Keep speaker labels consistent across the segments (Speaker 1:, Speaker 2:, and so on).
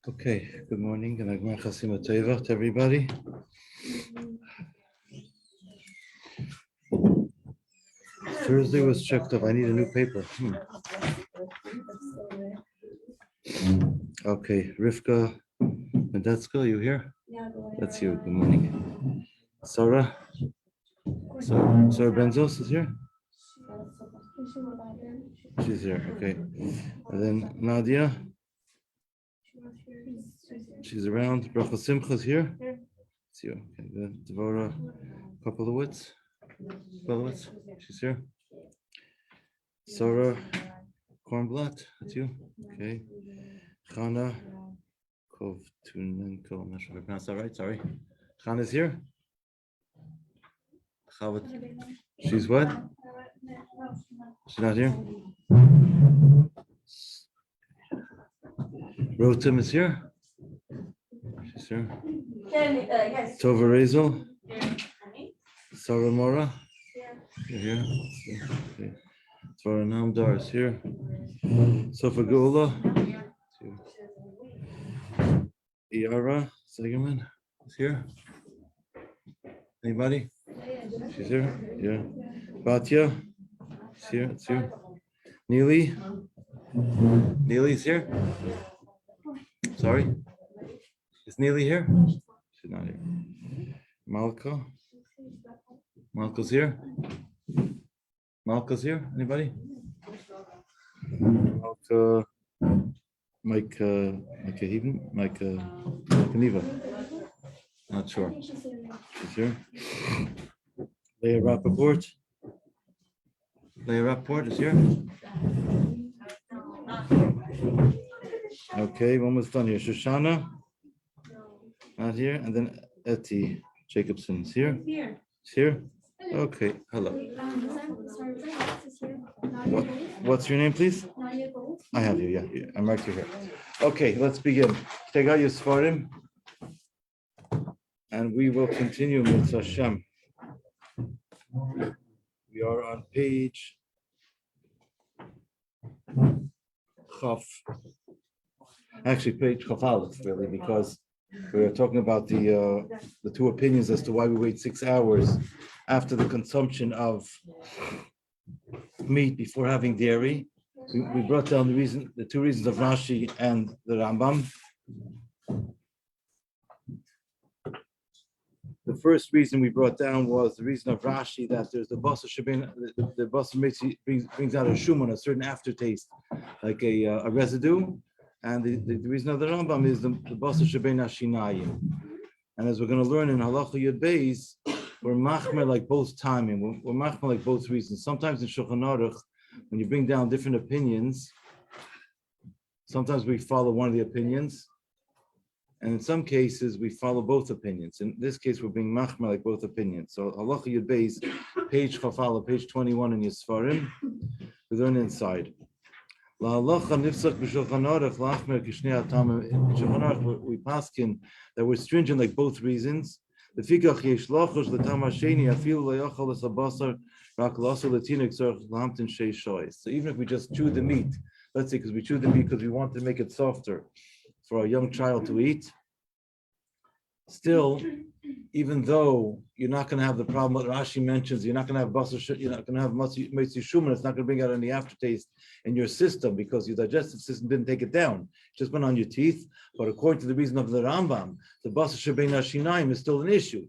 Speaker 1: Okay, good morning and Agmar Chasima Teva to everybody. Thursday was checked off. I need a new paper. Okay, Rivka Medetska, you here? That's you. Good morning. Sarah? Sarah Benzos is here? She's here, okay. And then Nadia? She's around. Bracha Simcha's here? It's you. Okay, good. Devora Kopolowitz? She's here. Sarah Kornblatt, that's you. Okay. Chana Kovtunenko, I'm not sure if I pronounced that right, sorry. Chana's here? She's what? She's not here? Rotem is here? She's here. Tova Rezel? Sarah Mora? You're here? Okay. Svara Namdar is here. Sofa Gula? Iara Segerman is here. Anybody? She's here? Yeah. Batya? She's here. It's you. Neely? Neely's here? Sorry? Is Neely here? She's not here. Malka? Malka's here? Malka's here? Anybody? Malka? Mike Heaton? Mike Neva? Not sure. She's here. Leah Rappaport? Leah Rappaport is here? Okay, one was done here. Shoshana? Not here. And then Etty Jacobson is here? She's here? Okay, hello. What's your name, please? I have you, yeah. I marked you here. Okay, let's begin. Take out your Sfarim. And we will continue with Hashem. We are on page Chaf. Actually, page Chaf Aleph, really, because we are talking about the two opinions as to why we wait 6 hours after the consumption of meat before having dairy. We brought down the two reasons of Rashi and the Rambam. The first reason we brought down was the reason of Rashi, that there's the basar shebin, the basar brings out a shuman, a certain aftertaste, like a residue, and the reason of the Rambam is the basar shebin hashinayim. And as we're going to learn in Halacha Yud Beis, we're machmer like both timing. We're machmer like both reasons. Sometimes in Shulchan Aruch, when you bring down different opinions, sometimes we follow one of the opinions. And in some cases, we follow both opinions. In this case, we're being machmer like both opinions. So Halacha Yud Beis, page Chafala, page 21 in Yisfarim, we learn inside. We paskin that we're stringent like both reasons. So even if we just chew the meat, let's say because we chew the meat because we want to make it softer for a young child to eat, still, even though you're not going to have the problem what Rashi mentions, you're not going to have basar, you're not going to have matzi shuman, it's not going to bring out any aftertaste in your system because your digestive system didn't take it down, it just went on your teeth. But according to the reason of the Rambam, the basar shebein hashinayim is still an issue.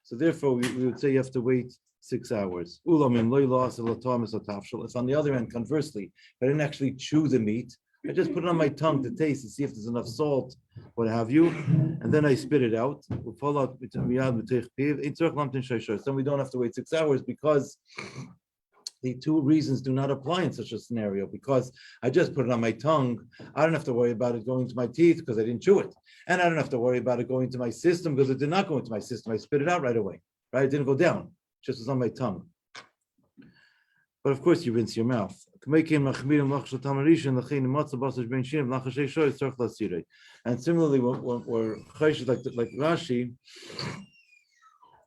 Speaker 1: So therefore, we would say you have to wait 6 hours. If on the other hand, conversely, if I didn't actually chew the meat, I just put it on my tongue to taste and see if there's enough salt, what have you, and then I spit it out. We'll pull out. Then we don't have to wait 6 hours because The two reasons do not apply in such a scenario because I just put it on my tongue. I don't have to worry about it going to my teeth because I didn't chew it. And I don't have to worry about it going to my system because it did not go into my system. I spit it out right away, right? It didn't go down, it just was on my tongue. But of course, you rinse your mouth. And similarly, when we're like Rashi,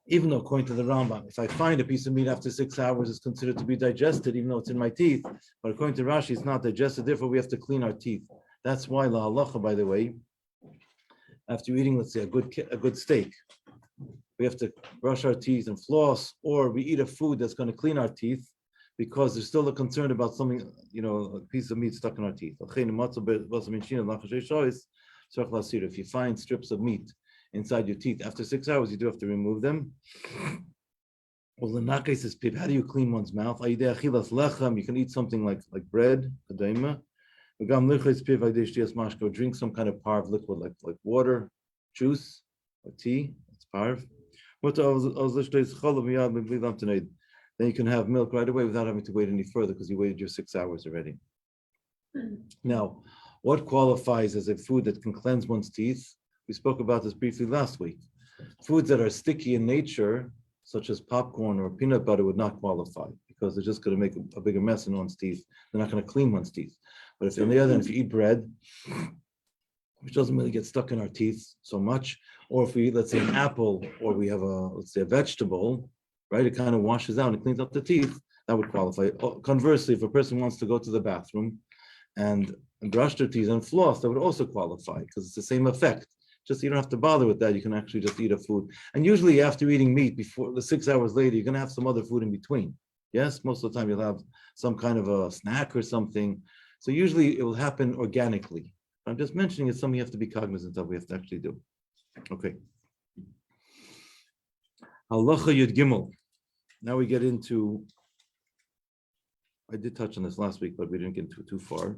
Speaker 1: even though according to the Rambam, if I find a piece of meat after 6 hours, it's considered to be digested, even though it's in my teeth. But according to Rashi, it's not digested. Therefore, we have to clean our teeth. That's why la halacha, by the way, after eating, let's say a good steak, we have to brush our teeth and floss, or we eat a food that's going to clean our teeth, because there's still a concern about something, a piece of meat stuck in our teeth. If you find strips of meat inside your teeth after 6 hours, you do have to remove them. Well, the nakes is pib. How do you clean one's mouth? You can eat something like bread, or drink some kind of parv liquid like water, juice, or tea. It's parv. Then you can have milk right away without having to wait any further because you waited your 6 hours already. Now, what qualifies as a food that can cleanse one's teeth? We spoke about this briefly last week. Foods that are sticky in nature, such as popcorn or peanut butter, would not qualify because they're just going to make a bigger mess in one's teeth. They're not going to clean one's teeth. But if on the other hand, if you eat bread, which doesn't really get stuck in our teeth so much, or if we eat, let's say, an apple, or we have a vegetable, right? It kind of washes out and cleans up the teeth. That would qualify. Conversely, if a person wants to go to the bathroom and brush their teeth and floss, that would also qualify because it's the same effect. Just you don't have to bother with that. You can actually just eat a food. And usually after eating meat, before the 6 hours later, you're going to have some other food in between. Yes, most of the time you'll have some kind of a snack or something. So usually it will happen organically. I'm just mentioning it's something you have to be cognizant of. We have to actually do. Okay. Halacha Yud Gimel. Now we get into, I did touch on this last week, but we didn't get too far.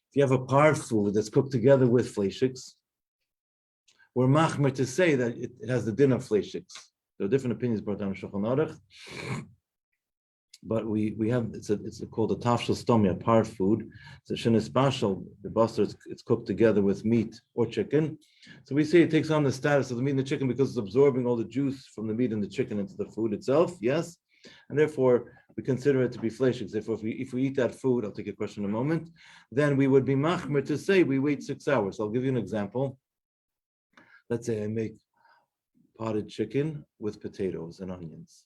Speaker 1: If you have a parv food that's cooked together with fleishiks, we're machmer to say that it has the din of fleishiks. There are different opinions brought down in Shulchan Aruch, but we have it's called a tafshel stomi, a parv food. It's a shenis bashal, the basar, it's cooked together with meat or chicken. So we say it takes on the status of the meat and the chicken because it's absorbing all the juice from the meat and the chicken into the food itself, yes? And therefore, we consider it to be fleishiks. Therefore, if we eat that food, I'll take a question in a moment, then we would be machmer to say we wait 6 hours. I'll give you an example. Let's say I make potted chicken with potatoes and onions.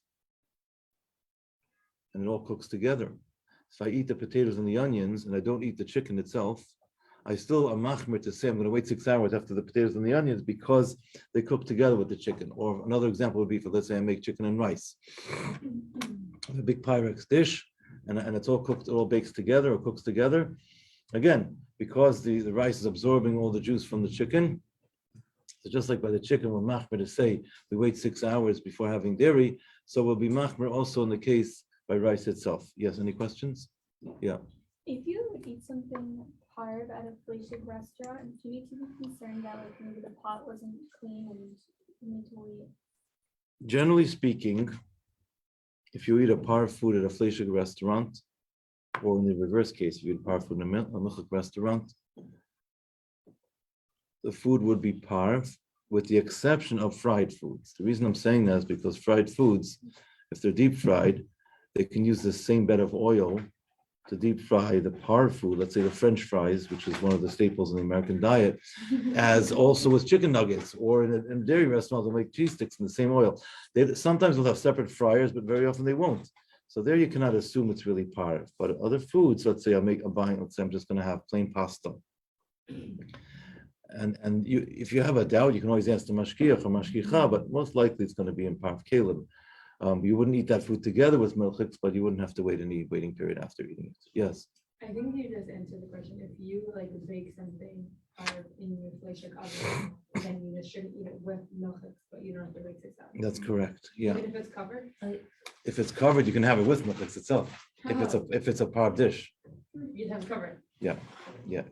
Speaker 1: And it all cooks together. If I eat the potatoes and the onions and I don't eat the chicken itself, I still am machmer to say I'm going to wait 6 hours after the potatoes and the onions because they cook together with the chicken. Or another example would be for, let's say I make chicken and rice. A big Pyrex dish, and it's all cooked, it all bakes together or cooks together. Again, because the rice is absorbing all the juice from the chicken. So just like by the chicken, we're machmer to say we wait 6 hours before having dairy. So we'll be machmer also in the case by rice itself. Yes, any questions? Yeah.
Speaker 2: If you eat something parv at a fleishik restaurant, do you need to be concerned that like maybe the pot wasn't clean and you need to wait?
Speaker 1: Generally speaking, if you eat a parv food at a fleishik restaurant, or in the reverse case, if you eat parv food in a milchik restaurant, the food would be parv, with the exception of fried foods. The reason I'm saying that is because fried foods, if they're deep fried, they can use the same bed of oil to deep fry the parv food, let's say the French fries, which is one of the staples in the American diet, as also with chicken nuggets, or in a dairy restaurant, they'll make cheese sticks in the same oil. Sometimes they'll have separate fryers, but very often they won't. So there you cannot assume it's really parv. But other foods, let's say let's say I'm just going to have plain pasta. And if you have a doubt, you can always ask the mashkiach or mashkicha, but most likely it's going to be in parv kelim. You wouldn't eat that food together with milchiks, but you wouldn't have to wait any waiting period after eating it. Yes.
Speaker 3: I think you just answered the question. If you like bake something in your fleishik oven, then you just shouldn't eat it with milchiks, but you don't have to wait 6 hours.
Speaker 1: That's correct. Yeah.
Speaker 3: Even if it's covered.
Speaker 1: If it's covered, you can have it with milchiks itself. If it's a parv dish.
Speaker 3: You'd have covered.
Speaker 1: Yeah,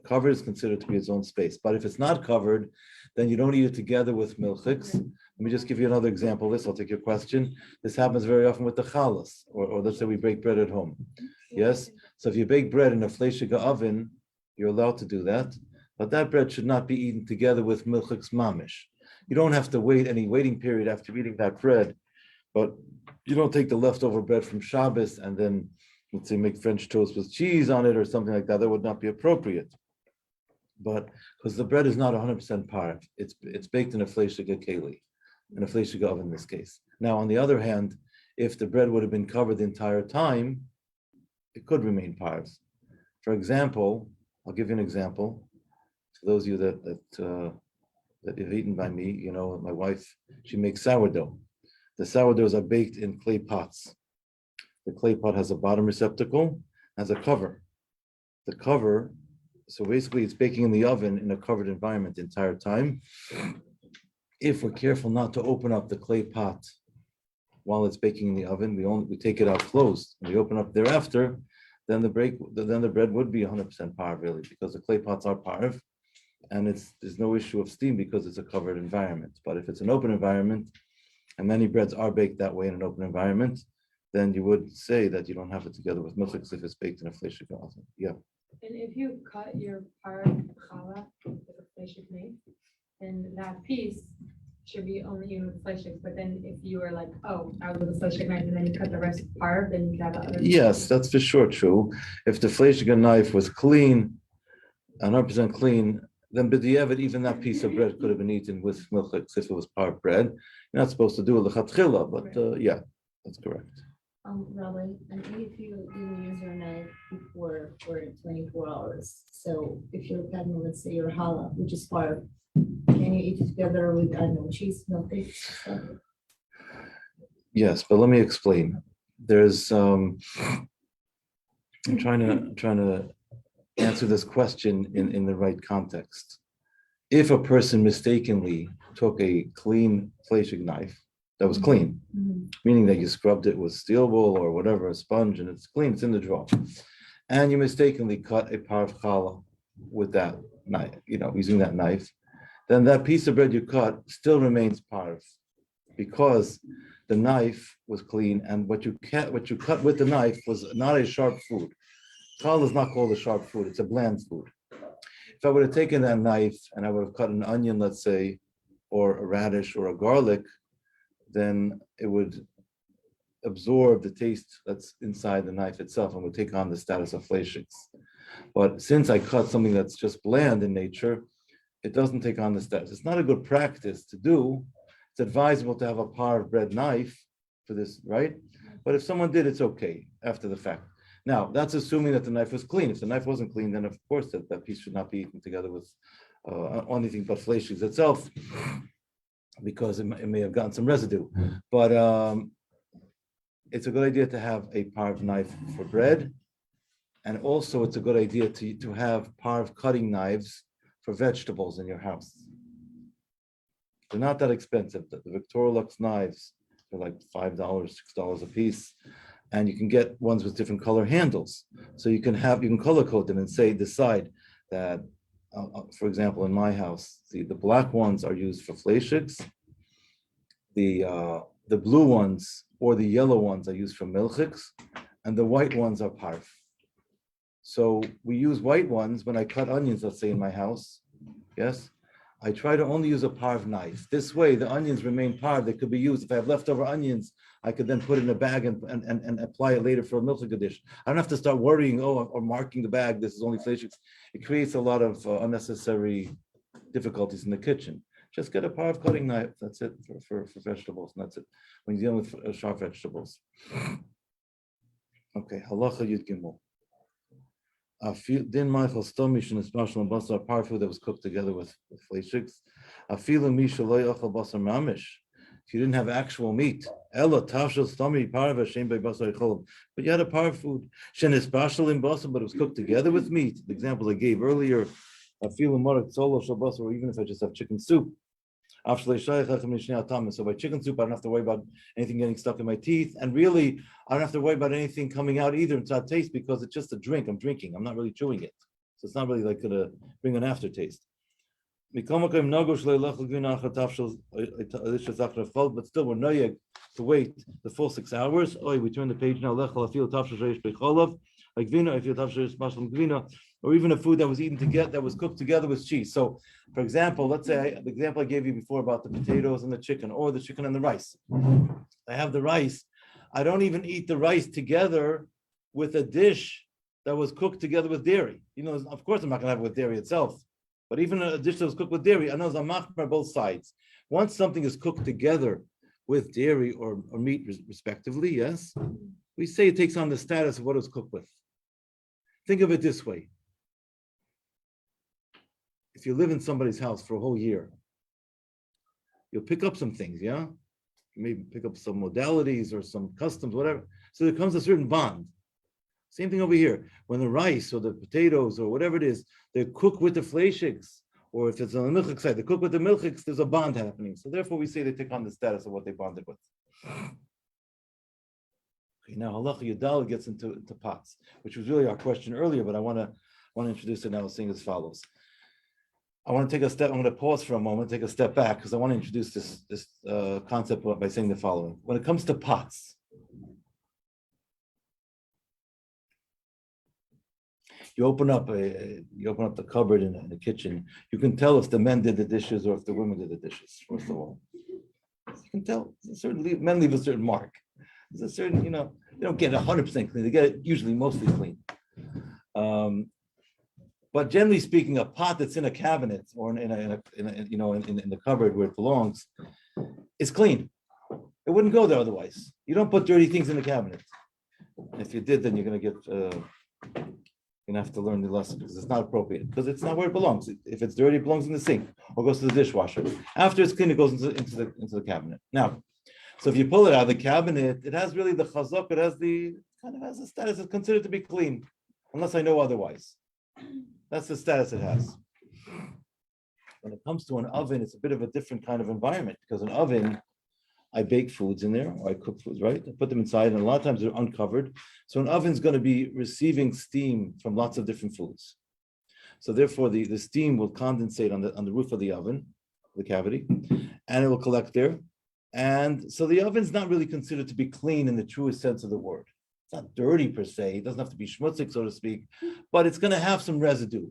Speaker 1: covered is considered to be its own space. But if it's not covered, then you don't eat it together with milchiks. Let me just give you another example. I'll take your question. This happens very often with the chalas, or let's say we bake bread at home. Yes. So if you bake bread in a fleishiga oven, you're allowed to do that. But that bread should not be eaten together with milchiks mamish. You don't have to wait any waiting period after eating that bread, but you don't take the leftover bread from Shabbos and then, let's say, make French toast with cheese on it or something like that. That would not be appropriate. But because the bread is not 100% parv, it's baked in a fleishiga keli, in a fleishiga oven in this case. Now, on the other hand, if the bread would have been covered the entire time, it could remain parv. For example, I'll give you an example. For those of you that have eaten by me, you know, my wife, she makes sourdough. The sourdoughs are baked in clay pots. The clay pot has a bottom receptacle, has a cover. The cover, so basically it's baking in the oven in a covered environment the entire time. If we're careful not to open up the clay pot while it's baking in the oven, we take it out closed. And we open up thereafter, then the bread would be 100% parv really, because the clay pots are parv, and there's no issue of steam because it's a covered environment. But if it's an open environment, and many breads are baked that way in an open environment, then you would say that you don't have it together with milchiks if it's baked in a fleishiga oven. Yeah.
Speaker 3: And if you cut your par challah with a fleshik knife, then that piece should be only in with fleshik. But then if you were like, oh, I was with a fleshik knife, and then you cut the rest par, then you could have the other.
Speaker 1: Yes, that's for sure true. If the fleishiga knife was clean, 100% clean, then b'diavad, even that piece of bread could have been eaten with milchiks if it was parv bread. You're not supposed to do it lechatchila, but yeah, that's correct.
Speaker 4: Rabbi, and if you use your knife before for 24 hours, so if you're cutting, let's say your challah, which is parv, can you eat it together with, I don't know, cheese, milk?
Speaker 1: Yes, but let me explain. There's I'm trying to answer this question in the right context. If a person mistakenly took a clean fleshig knife that was clean, meaning that you scrubbed it with steel wool or whatever, a sponge, and it's clean, it's in the drawer, and you mistakenly cut a parv challah with that knife, using that knife, then that piece of bread you cut still remains parv, because the knife was clean, and what you cut with the knife was not a sharp food. Challah is not called a sharp food; it's a bland food. If I would have taken that knife and I would have cut an onion, let's say, or a radish or a garlic, then it would absorb the taste that's inside the knife itself and would take on the status of fleishiks. But since I cut something that's just bland in nature, it doesn't take on the status. It's not a good practice to do. It's advisable to have a parv bread knife for this, right? But if someone did, it's okay after the fact. Now, that's assuming that the knife was clean. If the knife wasn't clean, then of course that piece should not be eaten together with anything but fleishiks itself, because it may have gotten some residue. But it's a good idea to have a parv knife for bread. And also it's a good idea to have parv cutting knives for vegetables in your house. They're not that expensive. The Victorlux knives are like $5, $6 a piece. And you can get ones with different color handles. So you can color code them and decide that, for example, in my house, the black ones are used for fleishiks. The blue ones or the yellow ones are used for milchiks, and the white ones are parv. So we use white ones when I cut onions, let's say in my house. Yes, I try to only use a parv knife. This way, the onions remain parv. They could be used. If I have leftover onions, I could then put it in a bag and apply it later for a milchik dish. I don't have to start worrying, or marking the bag, this is only fleishiks. It creates a lot of unnecessary difficulties in the kitchen. Just get a parv cutting knife. That's it for vegetables, and that's it. When you're dealing with sharp vegetables. Okay, halacha yud gimel. Din Michael Stomish and special and basar parv food that was cooked together with fleishiks. Afilu misha lo yachal basar mamish. If you didn't have actual meat, ella tavshel stomi parv shem by basar yicholim. But you had a parv food. Shenis bashal in basar, but it was cooked together with meat. The example I gave earlier. Afilu morak tzolo shel basar, or even if I just have chicken soup. So by chicken soup, I don't have to worry about anything getting stuck in my teeth. And really, I don't have to worry about anything coming out either inside taste because it's just a drink. I'm drinking. I'm not really chewing it. So it's not really like going to bring an aftertaste. But still, we're noyeg to wait the full 6 hours. We turn the page now. Or even a food that was eaten together, that was cooked together with cheese. So, for example, let's say the example I gave you before about the potatoes and the chicken, or the chicken and the rice. I have the rice. I don't even eat the rice together with a dish that was cooked together with dairy. Of course, I'm not going to have it with dairy itself, but even a dish that was cooked with dairy, I know I'm machmer both sides. Once something is cooked together with dairy or meat, respectively, yes, we say it takes on the status of what it was cooked with. Think of it this way. If you live in somebody's house for a whole year, you'll pick up some things, yeah? Maybe pick up some modalities or some customs, whatever. So there comes a certain bond. Same thing over here. When the rice or the potatoes or whatever it is, they're cooked with the fleishiks, or if it's on the milchik side, they cook with the milchiks, there's a bond happening. So therefore we say they take on the status of what they bonded with. Okay, now Halacha Yudal gets into pots, which was really our question earlier, but I want to introduce it now, saying as follows. I want to take a step. I'm going to pause for a moment, take a step back, because I want to introduce this concept by saying the following. When it comes to pots, you open up the cupboard in the kitchen. You can tell if the men did the dishes or if the women did the dishes. First of all, you can tell. Men leave a certain mark. There's a certain, they don't get 100% clean. They get it usually mostly clean. But generally speaking, a pot that's in a cabinet or in the cupboard where it belongs is clean. It wouldn't go there otherwise. You don't put dirty things in the cabinet. If you did, then you're going to get. You're gonna have to learn the lesson because it's not appropriate, because it's not where it belongs. If it's dirty, it belongs in the sink or goes to the dishwasher. After it's clean, it goes into the cabinet. Now, so if you pull it out of the cabinet, it has really the chazak. It has the status. It's considered to be clean, unless I know otherwise. That's the status it has. When it comes to an oven, it's a bit of a different kind of environment, because an oven, I bake foods in there, or I cook foods, right? I put them inside, and a lot of times they're uncovered. So an oven's going to be receiving steam from lots of different foods. So therefore, the steam will condensate on the roof of the oven, the cavity, and it will collect there. And so the oven's not really considered to be clean in the truest sense of the word. It's not dirty per se. It doesn't have to be schmutzig, so to speak, but it's going to have some residue.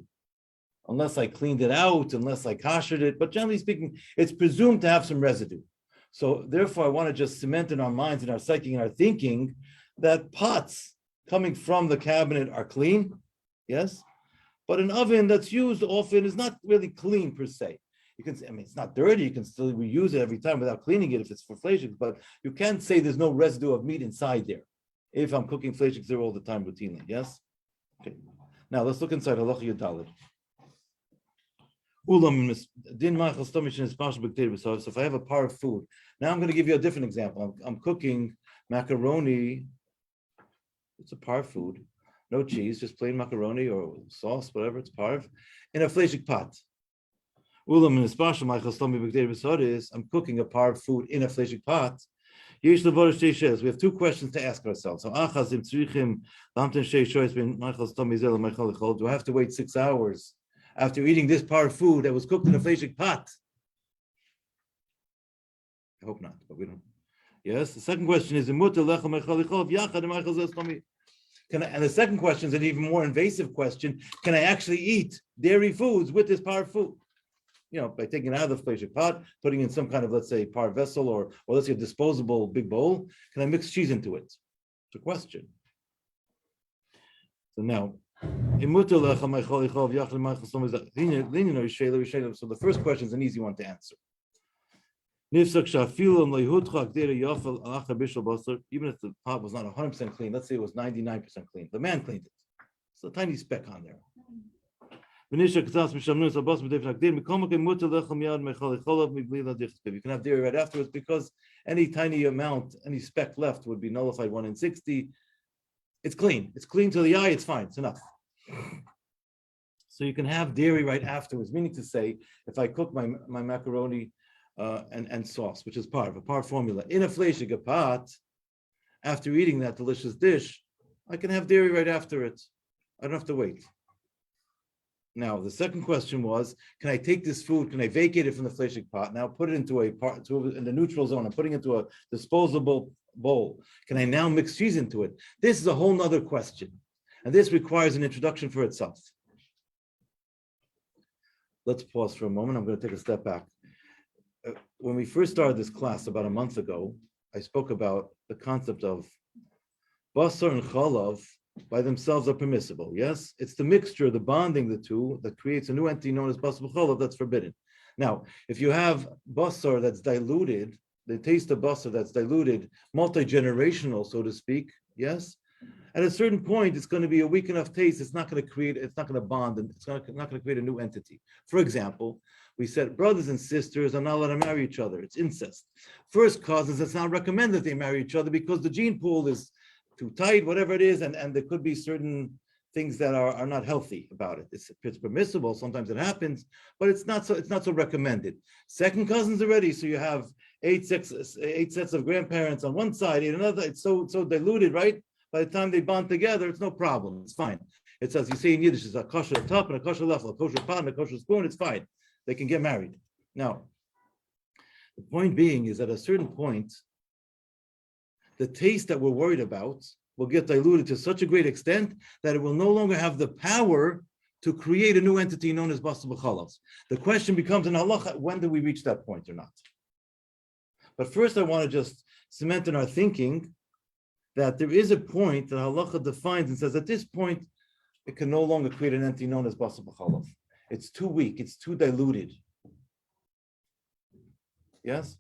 Speaker 1: Unless I cleaned it out, unless I koshered it. But generally speaking, it's presumed to have some residue. So therefore, I want to just cement in our minds, in our psyche, in our thinking, that pots coming from the cabinet are clean, yes? But an oven that's used often is not really clean per se. It's not dirty, you can still reuse it every time without cleaning it if it's for fleishiks, but you can't say there's no residue of meat inside there. If I'm cooking fleishiks there all the time routinely, yes? Okay. Now let's look inside Halacha Yudalid. So if I have a par of food, now I'm going to give you a different example. I'm cooking macaroni. It's a par food, no cheese, just plain macaroni or sauce, whatever. It's parv in a fleshik pot. I'm cooking a par food in a fleshik pot. We have two questions to ask ourselves. So, do I have to wait 6 hours after eating this par food that was cooked in a fleshik pot? I hope not, but we don't. Yes. The second question is, and the second question is an even more invasive question: can I actually eat dairy foods with this par food? By taking it out of the fleshik pot, putting in some kind of, let's say, par vessel or let's say a disposable big bowl. Can I mix cheese into it? It's a question. So now. So the first question is an easy one to answer. Even if the pot was not 100% clean, let's say it was 99% clean, the man cleaned it. It's a tiny speck on there. You can have dairy right afterwards, because any tiny amount, any speck left would be nullified 1 in 60. It's clean. It's clean to the eye. It's fine. It's enough. So you can have dairy right afterwards, meaning to say, if I cook my macaroni and sauce, which is par formula. In a fleishig pot, after eating that delicious dish, I can have dairy right after it. I don't have to wait. Now, the second question was, can I take this food, can I vacate it from the fleishig pot, now put it into in the neutral zone, I'm putting it into a disposable bowl. Can I now mix cheese into it? This is a whole nother question. And this requires an introduction for itself. Let's pause for a moment. I'm going to take a step back. When we first started this class about a month ago, I spoke about the concept of basar and chalav by themselves are permissible. Yes, it's the mixture, the bonding the two that creates a new entity known as basar chalav that's forbidden. Now, if you have basar that's diluted, the taste of basar that's diluted, multi-generational, so to speak, yes, at a certain point, it's going to be a weak enough taste. It's not going to bond, and it's not going to create a new entity. For example, we said brothers and sisters are not allowed to marry each other. It's incest. First cause is it's not recommended they marry each other because the gene pool is too tight, whatever it is, and there could be certain things that are not healthy about it. It's permissible, sometimes it happens, but it's not so recommended. Second cousins already, so you have eight sets of grandparents on one side, and another, it's so diluted, right? By the time they bond together, it's no problem. It's fine. It's as you say in Yiddish, it's a kosher top and a kosher lefel, a kosher pot and a kosher spoon. It's fine. They can get married. Now, the point being is at a certain point, the taste that we're worried about will get diluted to such a great extent that it will no longer have the power to create a new entity known as basar b'chalav. The question becomes in halacha, when do we reach that point or not? But first, I want to just cement in our thinking that there is a point that halacha defines and says at this point, it can no longer create an entity known as basar b'chalav. It's too weak, it's too diluted. Yes?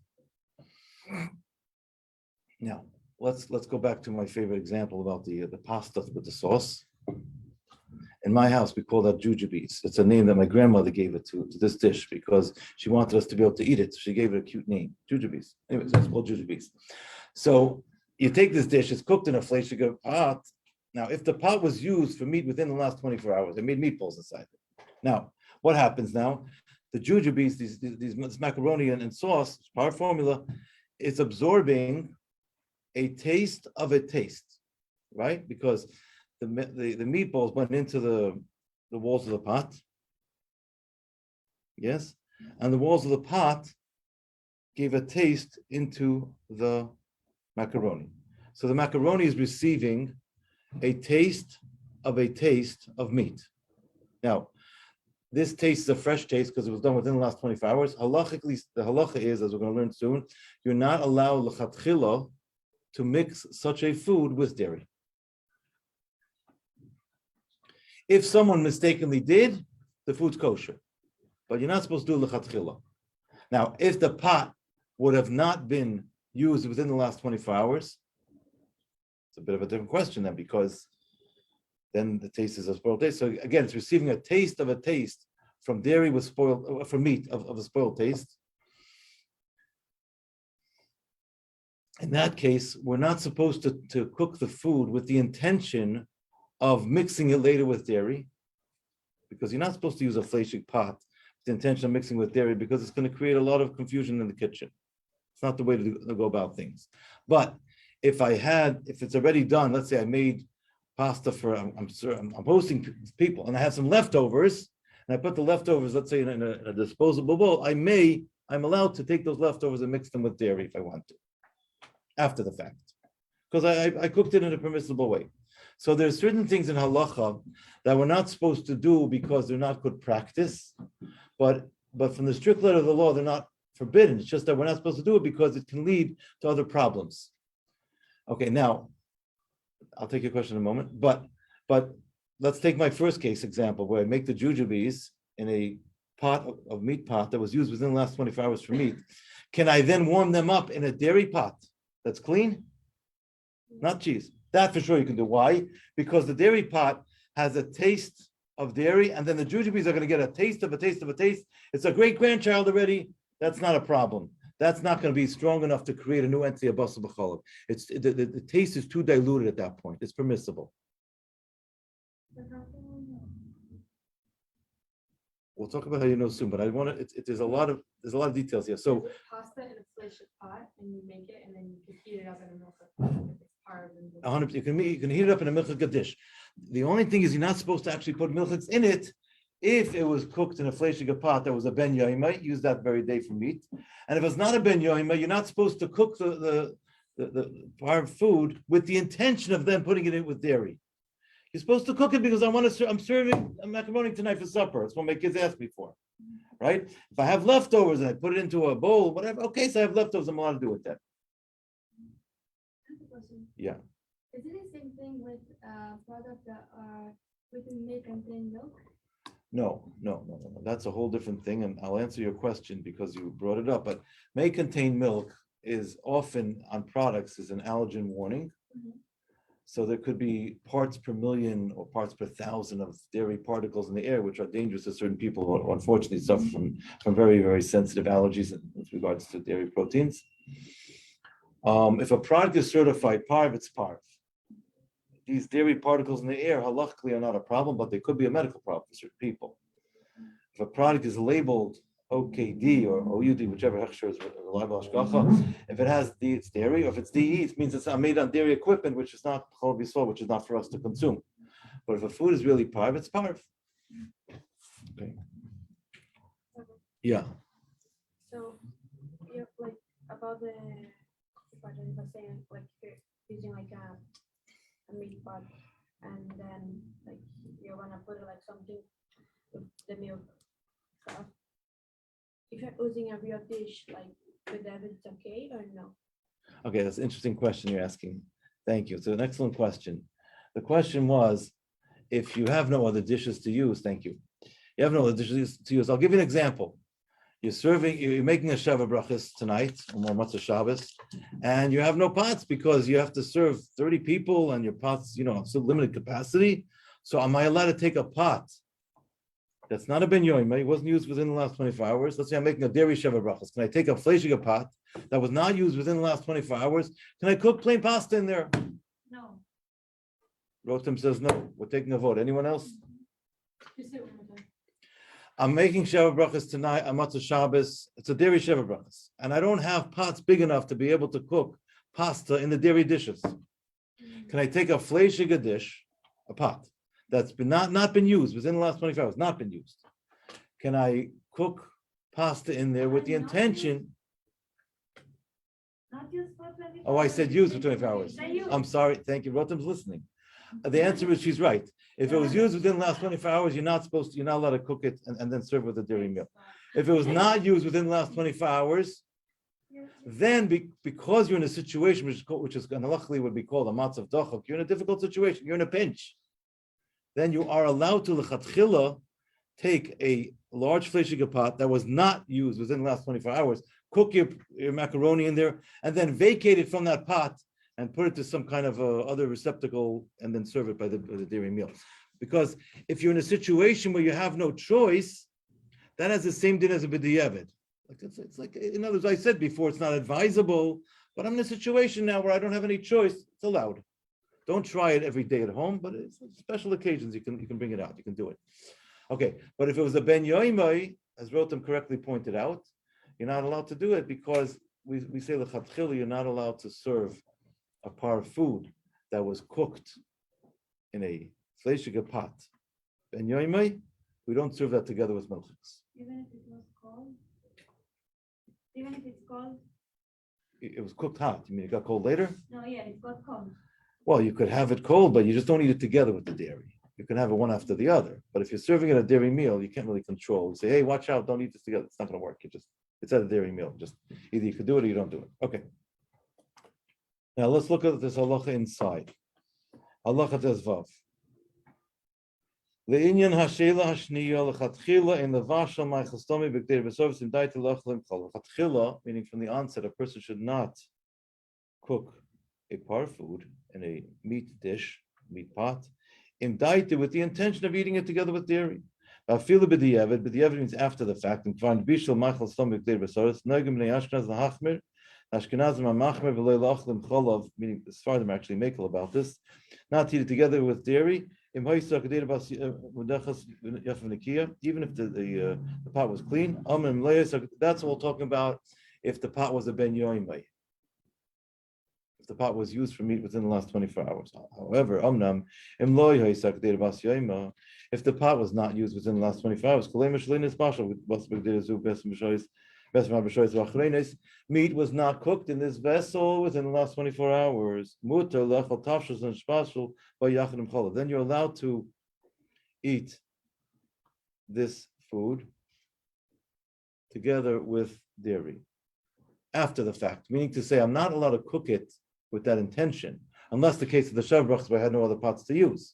Speaker 1: Now, let's go back to my favorite example about the pasta with the sauce. In my house, we call that jujubes. It's a name that my grandmother gave it to this dish because she wanted us to be able to eat it. She gave it a cute name, jujubes. Anyways, that's called jujubes. So you take this dish, it's cooked in a fleishig pot. Now, if the pot was used for meat within the last 24 hours, they made meatballs inside it. Now, what happens now? The jujubes, this macaroni and sauce, par formula, is absorbing a taste of a taste, right? Because the meatballs went into the walls of the pot, yes? And the walls of the pot gave a taste into the macaroni. So the macaroni is receiving a taste of meat. Now, this taste is a fresh taste because it was done within the last 24 hours. Halachically, the halacha is, as we're going to learn soon, you're not allowed l'chatchila to mix such a food with dairy. If someone mistakenly did, the food's kosher, but you're not supposed to do l'chatchila. Now, if the pot would have not been used within the last 24 hours, it's a bit of a different question then, because then the taste is a spoiled taste. So again, it's receiving a taste from dairy with spoiled, from meat of a spoiled taste. In that case, we're not supposed to cook the food with the intention of mixing it later with dairy, because you're not supposed to use a fleishig pot with the intention of mixing with dairy, because it's going to create a lot of confusion in the kitchen. It's not the way to go about things. But if it's already done, let's say I made pasta for, I'm hosting people, and I have some leftovers, and I put the leftovers, let's say in a disposable bowl, I'm allowed to take those leftovers and mix them with dairy if I want to, after the fact, because I cooked it in a permissible way. So there's certain things in halacha that we're not supposed to do because they're not good practice, but from the strict letter of the law, they're not forbidden. It's just that we're not supposed to do it because it can lead to other problems. Okay, now, I'll take your question in a moment, but let's take my first case example where I make the jujubes in a meat pot that was used within the last 24 hours for meat. Can I then warm them up in a dairy pot that's clean? Not cheese. That for sure you can do. Why? Because the dairy pot has a taste of dairy, and then the jujubes are going to get a taste of a taste of a taste. It's a great-grandchild already. That's not a problem. That's not going to be strong enough to create a new entity of basar b'chalav. It's the taste is too diluted at that point. It's permissible. We'll talk about how you know soon, but I want to, there's a lot of details here. So
Speaker 3: Pasta in a fleishik pot and you make it and then you can heat it up in a milk pot. It's part of the-
Speaker 1: 100%, you can heat it up in a milchik dish. The only thing is you're not supposed to actually put milchiks in it if it was cooked in a fleishig pot that was a ben yoima, use that very day for meat. And if it's not a ben yoima, you're not supposed to cook the part of food with the intention of then putting it in with dairy. You're supposed to cook it because I'm serving a macaroni tonight for supper. That's what my kids ask me for, right? If I have leftovers and I put it into a bowl, whatever, okay, so I have leftovers, I'm allowed to do with that. Yeah.
Speaker 2: Is it the same thing with products that are within milk and plain milk?
Speaker 1: No. That's a whole different thing, and I'll answer your question because you brought it up. But may contain milk is often on products is an allergen warning.
Speaker 2: Mhm.
Speaker 1: So there could be parts per million or parts per thousand of dairy particles in the air, which are dangerous to certain people who unfortunately suffer from very, very sensitive allergies with regards to dairy proteins. If a product is certified PARV, it's PARV. These dairy particles in the air, halachically, are not a problem, but they could be a medical problem for certain people. If a product is labeled OKD or OUD, whichever hechsher is reliable hashgacha, if it has D, it's dairy, or if it's DE, it means it's made on dairy equipment, which is not chol b'yisrael, which is not for us to consume. But if a food is really parv, it's parv. Okay. Yeah.
Speaker 2: So you're like about the question was saying like you're using like a meat pot and then like you're gonna put like something with the milk stuff. If you're using a real dish like with that, it's okay or no?
Speaker 1: Okay, that's an interesting question you're asking. Thank you. It's an excellent question. The question was, if you have no other dishes to use, thank you. You have no other dishes to use. I'll give you an example. You're making a Sheva Brachas tonight, or Matzah Shabbos, and you have no pots because you have to serve 30 people and your pots, still limited capacity. So am I allowed to take a pot that's not a ben yoima, it wasn't used within the last 24 hours? Let's say I'm making a dairy Sheva Brachas. Can I take a fleishiga pot that was not used within the last 24 hours? Can I cook plain pasta in there?
Speaker 2: No.
Speaker 1: Rotem says no. We're taking a vote. Anyone else?
Speaker 3: Just say it one more time.
Speaker 1: I'm making Sheva Brachas tonight, a Matzah Shabbos. It's a dairy Sheva Brachas. And I don't have pots big enough to be able to cook pasta in the dairy dishes. Can I take a fleishiga dish, a pot, that's been not been used within the last 24 hours, not been used? Can I cook pasta in there with the intention?
Speaker 2: Not used for 24
Speaker 1: Oh, I said
Speaker 2: hours.
Speaker 1: used for 24 hours. I'm sorry. Thank you. Rotem's listening. The answer is she's right. If it was used within the last 24 hours, you're not allowed to cook it and then serve with a dairy meal. If it was not used within the last 24 hours, then because you're in a situation which is luckily would be called a matzav dochok, you're in a difficult situation, you're in a pinch, then you are allowed to lechatchila take a large fleishiga pot that was not used within the last 24 hours, cook your macaroni in there, and then vacate it from that pot and put it to some kind of other receptacle and then serve it by the dairy meal. Because if you're in a situation where you have no choice, that has the same din as a b'diavad. Like it's like, in other words, I said before, it's not advisable, but I'm in a situation now where I don't have any choice. It's allowed. Don't try it every day at home, but it's special occasions you can bring it out. You can do it. Okay, but if it was a ben yoimai, as Rotem correctly pointed out, you're not allowed to do it because we say lechatchila, you're not allowed to serve a par of food that was cooked in a fleishiga pot. Ben yoimai, we don't serve that together with milchiks.
Speaker 2: Even if it was cold? Even if it's cold?
Speaker 1: It was cooked hot. You mean it got cold later?
Speaker 2: No, yeah, it got cold.
Speaker 1: Well, you could have it cold, but you just don't eat it together with the dairy. You can have it one after the other. But if you're serving it a dairy meal, you can't really control. You say, hey, watch out, don't eat this together. It's not going to work. It's at a dairy meal. Just either you could do it or you don't do it. Okay. Now let's look at this halacha inside. Halacha tezvav. Le'inyan hashela hashniya lechatchila in the vashal ma'chastomi b'kdei b'servis in daiti lachlim chol. Lechatchila, meaning from the onset, a person should not cook a par food in a meat dish, meat pot, in daiti with the intention of eating it together with dairy. Afilu b'diavad, b'diavad means after the fact. And kvan bishul ma'chastomi b'kdei b'servis nagim b'nei Ashkenaz lahachmir. Ashkenazim ma'machmer v'lei lachlim cholav, meaning the Sfardim actually makel about this. Not eat it together with dairy. Even if the pot was clean, that's all talking about if the pot was a ben yoimai, if the pot was used for meat within the last 24 hours. However, if the pot was not used within the last 24 hours, meat was not cooked in this vessel within the last 24 hours. Then you're allowed to eat this food together with dairy after the fact, meaning to say I'm not allowed to cook it with that intention, unless the case of the shavrachs where I had no other pots to use.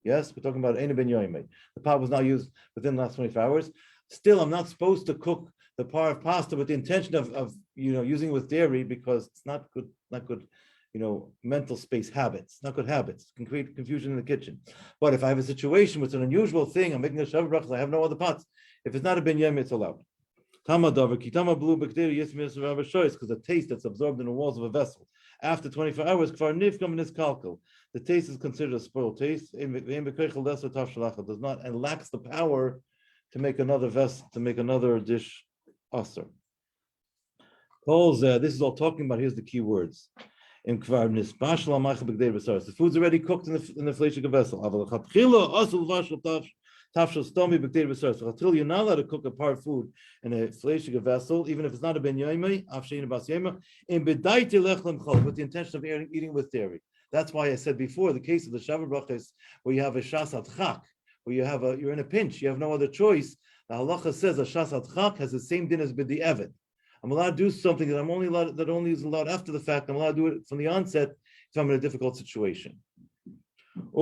Speaker 1: Yes, we're talking about Ein Ben Yoimei. The pot was not used within the last 24 hours. Still, I'm not supposed to cook the par of pasta with the intention of using it with dairy, because it's not good, mental space habits, not good habits. It can create confusion in the kitchen. But if I have a situation with an unusual thing, I'm making a shavrach, I have no other pots. If it's not a ben yom, it's allowed. Because the taste that's absorbed in the walls of a vessel after 24 hours, the taste is considered a spoiled taste. Does not and lacks the power to make another vessel, to make another dish aser. This is all talking about. Here's the key words. The food's already cooked in the fleshig vessel. You're not allowed to cook a part food in a fleshig vessel, even if it's not a ben yoimei, with the intention of eating with dairy. That's why I said before, the case of the shavuot brachos, where you have a shasat chak, where you're in a pinch, you have no other choice. The halacha says a shasat chak has the same din as b'di eved. I'm allowed to do something that only is allowed after the fact. I'm allowed to do it from the onset if I'm in a difficult situation. It's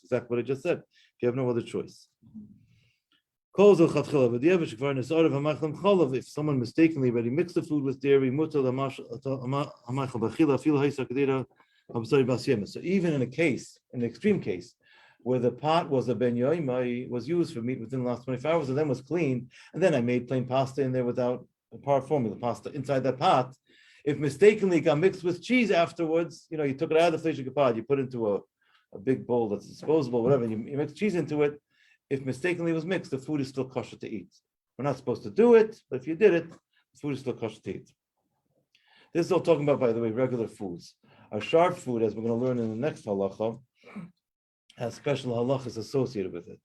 Speaker 1: exactly what I just said. If you have no other choice. If someone mistakenly already mixed the food with dairy, so even in an extreme case, where the pot was a ben yoimai, was used for meat within the last 24 hours, and then was clean, and then I made plain pasta in there without a part formula pasta inside that pot. If mistakenly it got mixed with cheese afterwards, you took it out of the fleshig pot, you put it into a big bowl that's disposable, whatever, and you mix cheese into it. If mistakenly it was mixed, the food is still kosher to eat. We're not supposed to do it, but if you did it, the food is still kosher to eat. This is all talking about, by the way, regular foods. A sharp food, as we're going to learn in the next halacha, has special halachas associated with it.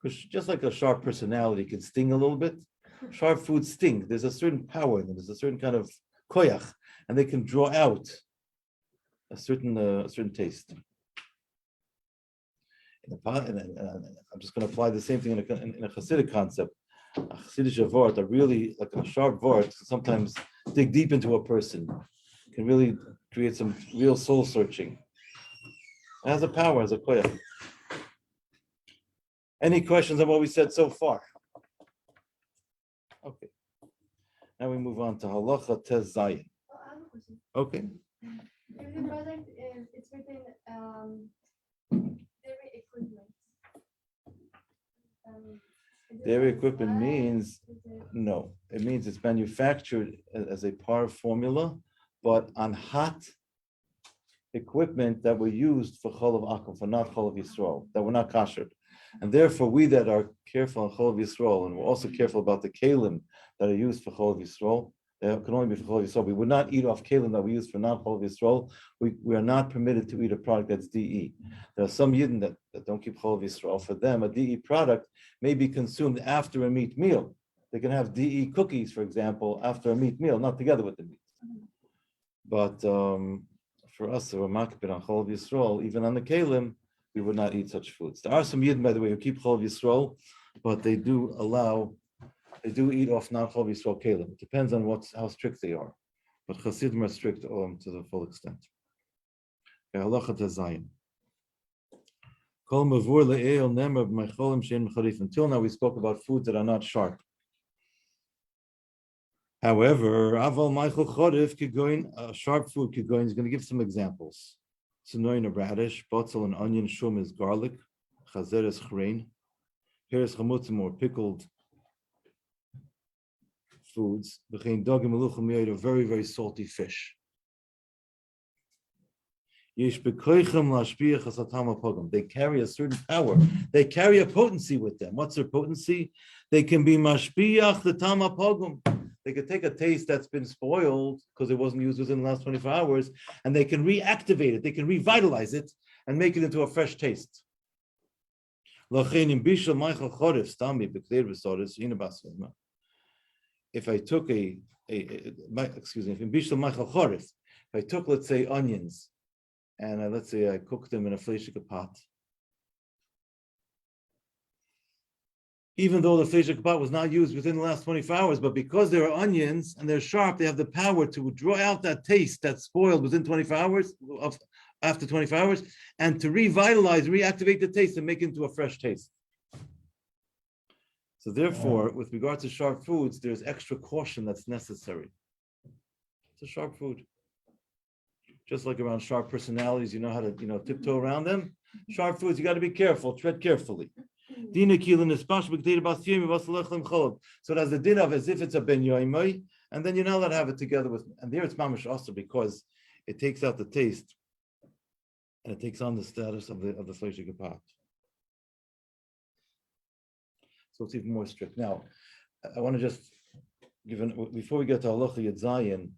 Speaker 1: Because just like a sharp personality can sting a little bit, sharp foods sting. There's a certain power in them. There's a certain kind of koyach, and they can draw out a certain taste. I'm just going to apply the same thing in a Hasidic concept. A Hasidic vort, a really like a sharp vort, sometimes dig deep into a person, can really create some real soul searching. It has a power, has a koyach. Any questions on what we said so far? Okay. Now we move on to halacha tez zayin.
Speaker 2: Oh, I have a question.
Speaker 1: Okay.
Speaker 2: If the product it's written dairy equipment.
Speaker 1: Dairy equipment means no. It means it's manufactured as a par formula, but on hot equipment that were used for cholav akum, for not cholav yisrael, that were not kasher. And therefore, we that are careful on cholav yisrael, and we're also careful about the kalim that are used for cholav yisrael, they can only be for cholav yisrael. We would not eat off kalim that we use for not cholav yisrael. We are not permitted to eat a product that's DE. There are some yidden that don't keep cholav yisrael. For them, a DE product may be consumed after a meat meal. They can have DE cookies, for example, after a meat meal, not together with the meat. But for us, who are makbid on cholav yisrael, even on the kalim, we would not eat such foods. There are some yidden, by the way, who keep cholav yisrael, but they do eat off non-cholav yisrael kalim. It depends on how strict they are. But Hasidim are strict to the full extent. Halacha tezayin. Until now, we spoke about foods that are not sharp. However, sharp food kigoin is going to give some examples. Sinoin, a radish, botzel, an onion, shum is garlic, chazer is chrein, peres chamutzim, or pickled foods, a very, very salty fish. Yesh bekoichem lashpiach hasatam hapogam. They carry a certain power. They carry a potency with them. What's their potency? They can be mashpiach the tam hapogam. They could take a taste that's been spoiled because it wasn't used within the last 24 hours, and they can reactivate it. They can revitalize it and make it into a fresh taste. If I took if I took, let's say, onions, and let's say I cooked them in a fleishik pot, even though the fleishik pot was not used within the last 24 hours, but because they are onions and they're sharp, they have the power to draw out that taste that's spoiled within 24 hours, after 24 hours, and to revitalize, reactivate the taste and make it into a fresh taste. So therefore, with regard to sharp foods, there's extra caution that's necessary. It's a sharp food. Just like around sharp personalities, you know how to, tiptoe around them. Sharp foods, you got to be careful, tread carefully. So it has the din of as if it's a ben yoimai, and then you're not allowed to have it together with, and there it's mamash also because it takes out the taste and it takes on the status of the fleishik pot. So it's even more strict. Now, I want to just before we get to Halacha Yud Zayin,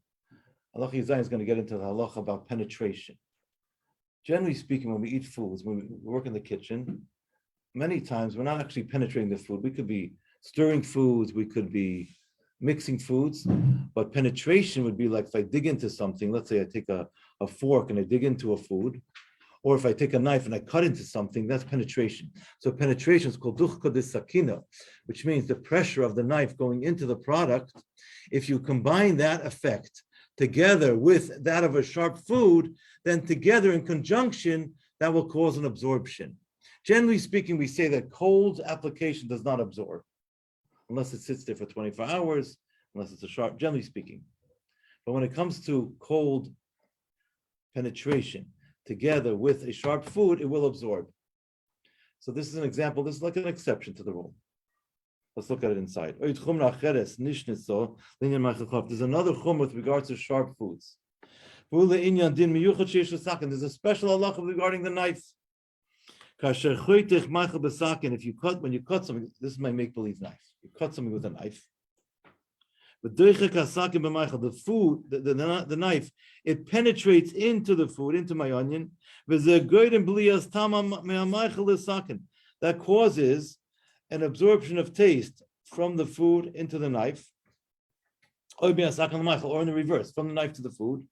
Speaker 1: Halacha Yud Zayin is going to get into the halacha about penetration. Generally speaking, when we eat foods, when we work in the kitchen, many times we're not actually penetrating the food. We could be stirring foods, we could be mixing foods, but penetration would be like if I dig into something, let's say I take a fork and I dig into a food, or if I take a knife and I cut into something, that's penetration. So penetration is called duchka de sakina, which means the pressure of the knife going into the product. If you combine that effect together with that of a sharp food, then together in conjunction, that will cause an absorption. Generally speaking, we say that cold application does not absorb, unless it sits there for 24 hours, unless it's a sharp, generally speaking. But when it comes to cold penetration, together with a sharp food, it will absorb. So this is an example, this is like an exception to the rule. Let's look at it inside. There's another chum with regards to sharp foods. There's a special halacha regarding the knife. If you cut, when you cut something, this is my make-believe knife. You cut something with a knife. But the food, the knife, it penetrates into the food, into my onion. That causes an absorption of taste from the food into the knife, or in the reverse, from the knife to the food.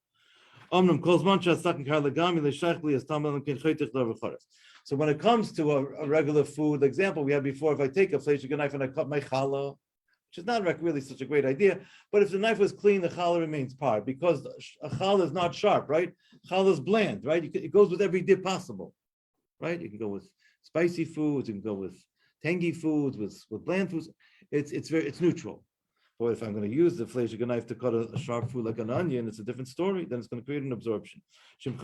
Speaker 1: So when it comes to a regular food, the example we had before, if I take a fleishik knife and I cut my challah, which is not really such a great idea, but if the knife was clean, the challah remains par, because a challah is not sharp, right? Challah is bland, right? It goes with every dip possible, right? You can go with spicy foods, you can go with tangy foods, with bland foods. It's neutral. But if I'm going to use the fleishik knife to cut a sharp food like an onion, it's a different story. Then it's going to create an absorption. In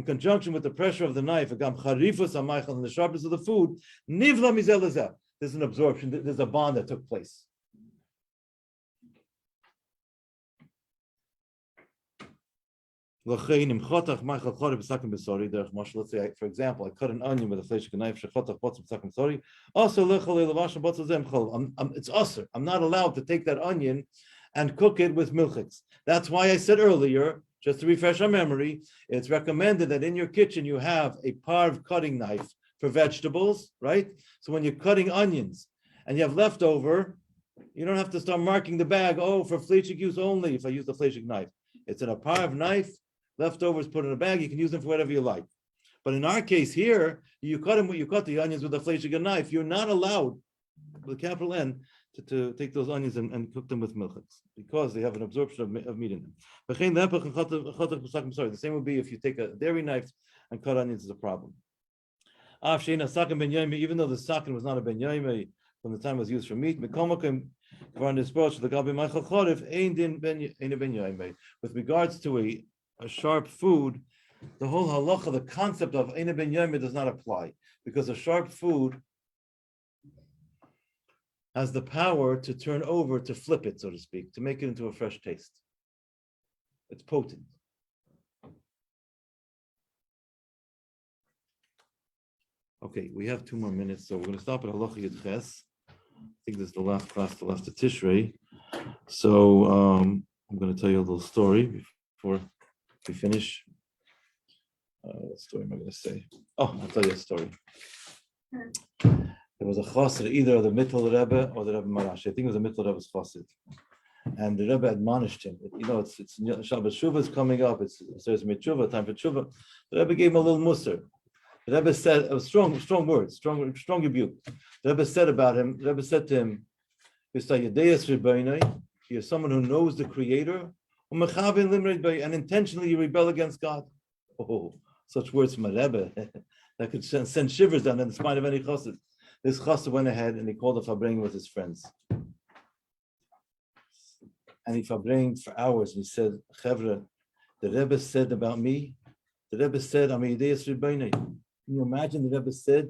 Speaker 1: conjunction with the pressure of the knife and the sharpness of the food, there's an absorption. There's a bond that took place. Let's say, for example, I cut an onion with a fleishik knife. It's usher. I'm not allowed to take that onion and cook it with milchiks. That's why I said earlier, just to refresh our memory, it's recommended that in your kitchen you have a parv cutting knife for vegetables, right? So when you're cutting onions and you have leftover, you don't have to start marking the bag, for fleishik use only if I use the fleishik knife. It's in a parv knife. Leftovers put in a bag, you can use them for whatever you like. But in our case here, you cut the onions with a fleishik knife. You're not allowed, with a capital N, to take those onions and cook them with milchiks, because they have an absorption of meat in them. The same would be if you take a dairy knife and cut onions is a problem. Even though the sakin was not a ben yoimei from the time it was used for meat, with regards to a sharp food, the whole halacha, the concept of Eina ben Yoimei does not apply, because a sharp food has the power to turn over, to flip it, so to speak, to make it into a fresh taste. It's potent. Okay, we have 2 more minutes, so we're going to stop at Halacha Yud Ches. I think this is the last class, the last of Tishrei. So I'm going to tell you a little story before we finish. What story am I going to say? Oh, I'll tell you a story. There was a chassid, either of the Mittel Rebbe or the Rebbe Marash. I think it was the Mittel Rebbe's chassid. And the Rebbe admonished him. It's Shabbat Shuvah is coming up. It says Mitzvah, time for Shuvah. The Rebbe gave him a little musar. The Rebbe said, a strong words, strong rebuke. The Rebbe said about him, the Rebbe said to him, you're someone who knows the Creator, and intentionally you rebel against God. Oh, such words from a Rebbe that could send shivers down the spine of any chassid. This chassid went ahead and he called a fabring with his friends. And he fabringed for hours and he said, Chevra, the Rebbe said about me, the Rebbe said, I'm a Yideyas Rebbeinu. Can you imagine the Rebbe said,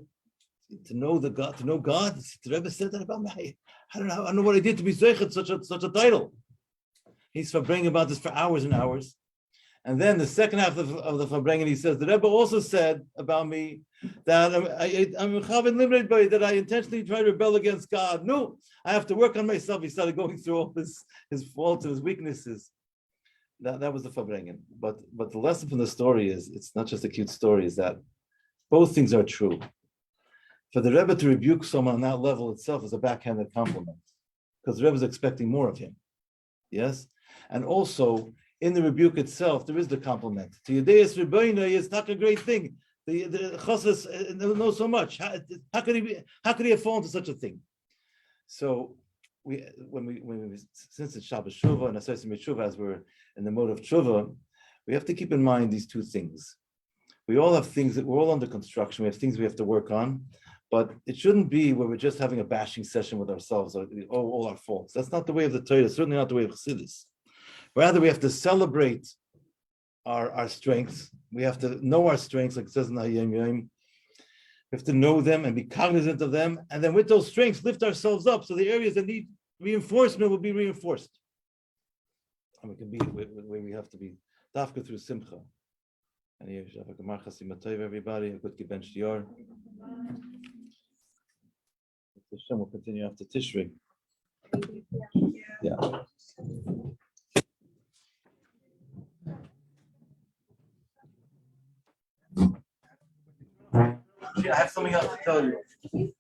Speaker 1: to know God? The Rebbe said that about me. I don't know what I did to be zeichet such a title. He's fabringing about this for hours and hours. And then the second half of the fabringing, he says, the Rebbe also said about me that that I intentionally try to rebel against God. No, I have to work on myself. He started going through all his faults and his weaknesses. That was the fabringing. But the lesson from the story is, it's not just a cute story, is that both things are true. For the Rebbe to rebuke someone on that level itself is a backhanded compliment, because the Rebbe is expecting more of him. Yes? And also, in the rebuke itself, there is the compliment. To Yideyas Rebbeinu is not a great thing. The chassid knows so much. How could he have fallen to such a thing? So when we since it's Shabbat Shuvah and Asayis Mitzvah, as we're in the mode of Shuvah, we have to keep in mind these two things. We all have things that we're all under construction. We have things we have to work on, but it shouldn't be where we're just having a bashing session with ourselves or all our faults. That's not the way of the Torah. Certainly not the way of Chassidus. Rather, we have to celebrate our strengths. We have to know our strengths, like it says in the Hayom Yom. We have to know them and be cognizant of them, and then with those strengths, lift ourselves up. So the areas that need reinforcement will be reinforced. And we can be where we have to be. Dafka through Simcha. And here, everybody, a good Giben Shior. Hashem will continue after Tishrei. Yeah. I have something else to tell you.